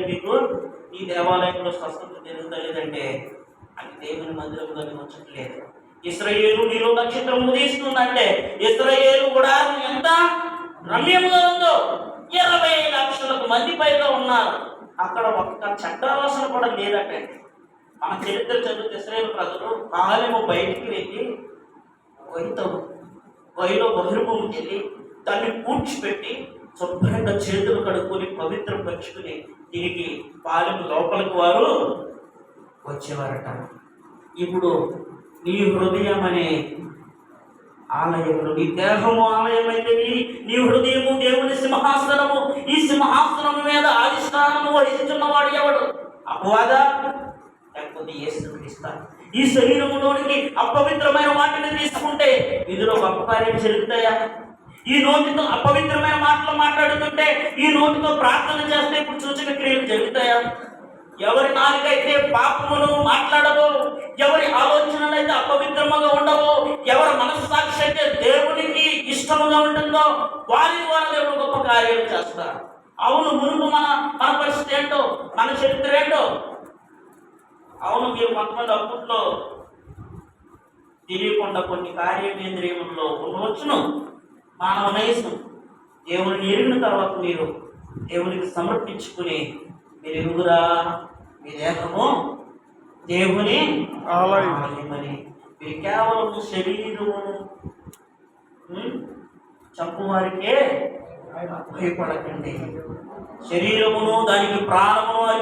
మీకు ఈ దేవాలయంలో స్వస్థత జరుగుతలేదంటే అది దేవుని మందిరంలోకి వచ్చట్లేదు. ఇశ్రాయేలు నీలో నక్షత్రం ఉదయిస్తుందంటే ఇశ్రాయేలు కూడా ఎంత రమ్యంగా ఉందో. 20 లక్షలకు మంది పైగా ఉన్నారు. అక్కడ ఒక్క చట్టాలోచన కూడా లేదట. మన చరిత్ర చదివితే ఇశ్రాయేలు ప్రజలు పాలెము బయటికి వెళ్ళి గొయ్యిలో బహిర్భూమికి వెళ్ళి దాన్ని పూడ్చిపెట్టి శుభ్రంగా చేతులు కడుక్కొని పవిత్రపరుచుకుని తిరిగి పాలెము లోపలికి వారు వచ్చేవారట. ఇప్పుడు నీ హృదయం అనే ఆలయంలో నీ దేహము ఆలయమైతే నీ హృదయము దేవుని సింహాసనము. ఈ సింహాసనము మీద అధిష్టానము వహిస్తున్నవాడు ఎవడు? అపవాదా లేకపోతే యేసుక్రీస్తు? ఈ శరీరములోనికి అపవిత్రమైన వాటిని తీసుకుంటే ఇందులో గొప్ప కార్యాలు జరుగుతాయా? ఈ నోటితో అపవిత్రమైన మాటలు మాట్లాడుతుంటే, ఈ నోటితో ప్రార్థన చేస్తే ఇప్పుడు సూచక క్రియలు జరుగుతాయా? ఎవరి నాలుగైతే పాపమును మాట్లాడవో, ఎవరి ఆలోచనలు అయితే అపవిత్రముగా ఉండవో, ఎవరి మనస్సాక్షి అయితే దేవునికి ఇష్టముగా ఉంటుందో వారి ద్వారా దేవుడు గొప్ప కార్యాలు చేస్తారు. అవును, మునుపు మన పరిస్థితి ఏంటో, మన చరిత్ర ఏంటో. అవును, మీరు కొంతమంది అప్పట్లో తెలియకుండా కొన్ని కార్యేంద్రియముల్లో ఉండవచ్చును. మానవ నైజం దేవుని ఎరిగిన తర్వాత మీరు దేవునికి సమర్పించుకుని మీరు ఎరుగురా, మీ దేహము దేవుని ఆలయమని. మీరు కేవలం శరీరము చంపువారికే భయపడకండి. శరీరమును దానికి ప్రాణమును